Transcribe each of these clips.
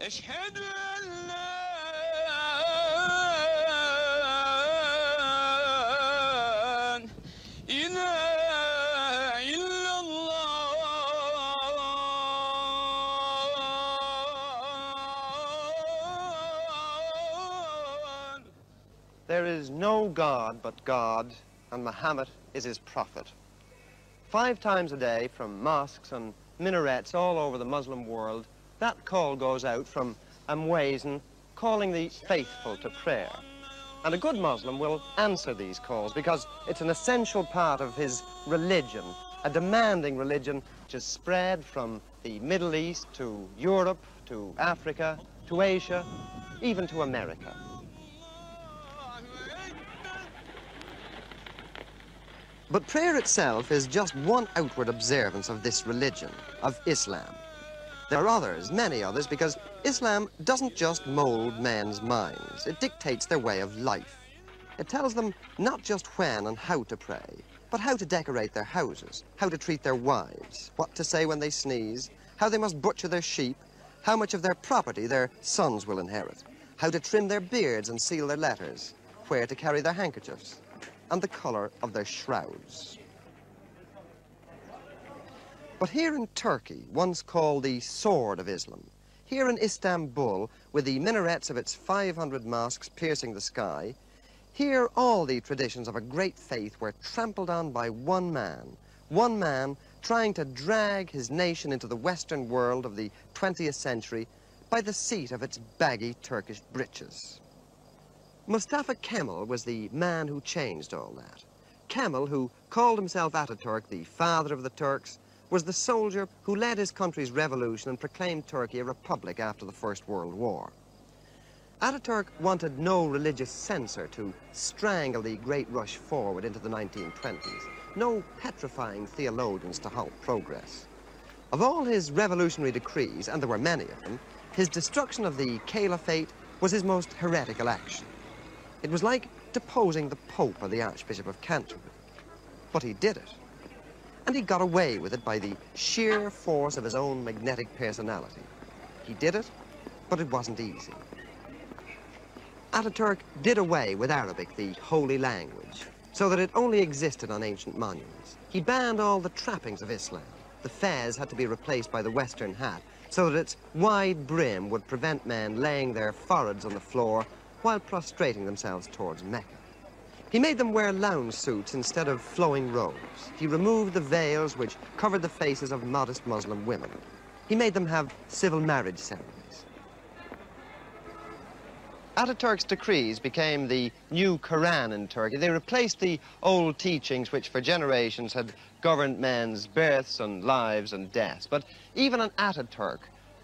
أشهد أن لا إله إلا الله. There is no God but God, and Muhammad is his prophet. 5 times a day from mosques and minarets all over the Muslim world, that call goes out from Amwazin, calling the faithful to prayer. And a good Muslim will answer these calls because it's an essential part of his religion, a demanding religion which is spread from the Middle East to Europe, to Africa, to Asia, even to America. But prayer itself is just one outward observance of this religion, of Islam. There are others, many others, because Islam doesn't just mold men's minds. It dictates their way of life. It tells them not just when and how to pray, but how to decorate their houses, how to treat their wives, what to say when they sneeze, how they must butcher their sheep, how much of their property their sons will inherit, how to trim their beards and seal their letters, where to carry their handkerchiefs, and the color of their shrouds. But here in Turkey, once called the Sword of Islam, here in Istanbul, with the minarets of its 500 mosques piercing the sky, here all the traditions of a great faith were trampled on by one man trying to drag his nation into the Western world of the 20th century by the seat of its baggy Turkish breeches. Mustafa Kemal was the man who changed all that. Kemal, who called himself Ataturk, the father of the Turks, was the soldier who led his country's revolution and proclaimed Turkey a republic after the First World War. Ataturk wanted no religious censor to strangle the great rush forward into the 1920s, no petrifying theologians to halt progress. Of all his revolutionary decrees, and there were many of them, his destruction of the caliphate was his most heretical action. It was like deposing the Pope or the Archbishop of Canterbury. But he did it. And he got away with it by the sheer force of his own magnetic personality. He did it, but it wasn't easy. Ataturk did away with Arabic, the holy language, so that it only existed on ancient monuments. He banned all the trappings of Islam. The fez had to be replaced by the Western hat, so that its wide brim would prevent men laying their foreheads on the floor while prostrating themselves towards Mecca. He made them wear lounge suits instead of flowing robes. He removed the veils which covered the faces of modest Muslim women. He made them have civil marriage ceremonies. Ataturk's decrees became the new Quran in Turkey. They replaced the old teachings which for generations had governed men's births and lives and deaths. But even an Ataturk,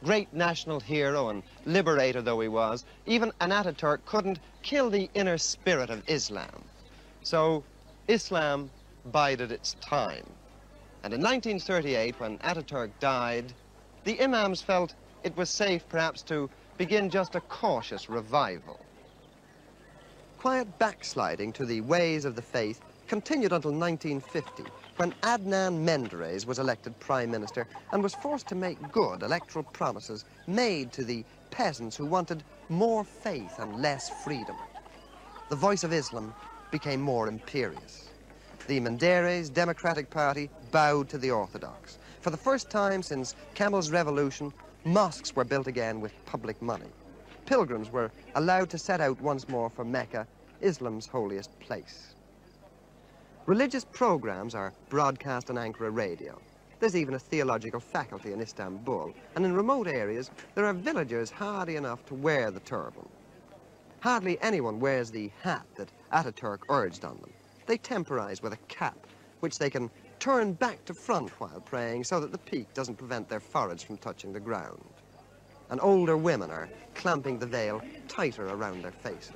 great national hero and liberator though he was, even an Ataturk couldn't kill the inner spirit of Islam. So Islam bided its time. And in 1938, when Ataturk died, the imams felt it was safe perhaps to begin just a cautious revival. Quiet backsliding to the ways of the faith continued until 1950, when Adnan Menderes was elected prime minister and was forced to make good electoral promises made to the peasants who wanted more faith and less freedom. The voice of Islam became more imperious. The Menderes Democratic Party bowed to the Orthodox. For the first time since Kemal's revolution, mosques were built again with public money. Pilgrims were allowed to set out once more for Mecca, Islam's holiest place. Religious programs are broadcast on Ankara radio. There's even a theological faculty in Istanbul, and in remote areas there are villagers hardy enough to wear the turban. Hardly anyone wears the hat that Ataturk urged on them. They temporize with a cap, which they can turn back to front while praying so that the peak doesn't prevent their foreheads from touching the ground. And older women are clamping the veil tighter around their faces.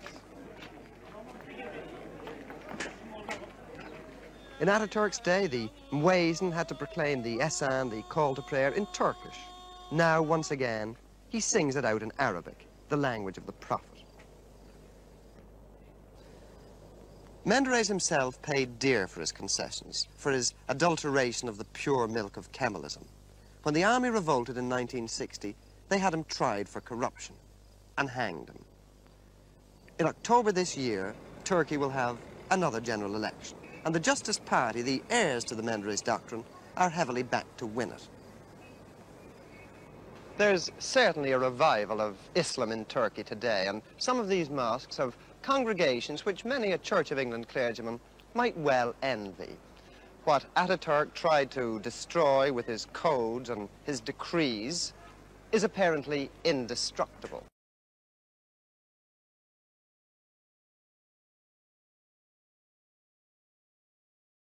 In Ataturk's day, the Muezzin had to proclaim the Esan, the call to prayer, in Turkish. Now, once again, he sings it out in Arabic, the language of the Prophet. Menderes himself paid dear for his concessions, for his adulteration of the pure milk of Kemalism. When the army revolted in 1960, they had him tried for corruption and hanged him. In October this year, Turkey will have another general election, and the Justice Party, the heirs to the Menderes doctrine, are heavily backed to win it. There's certainly a revival of Islam in Turkey today, and some of these mosques have congregations which many a Church of England clergyman might well envy. What Ataturk tried to destroy with his codes and his decrees is apparently indestructible.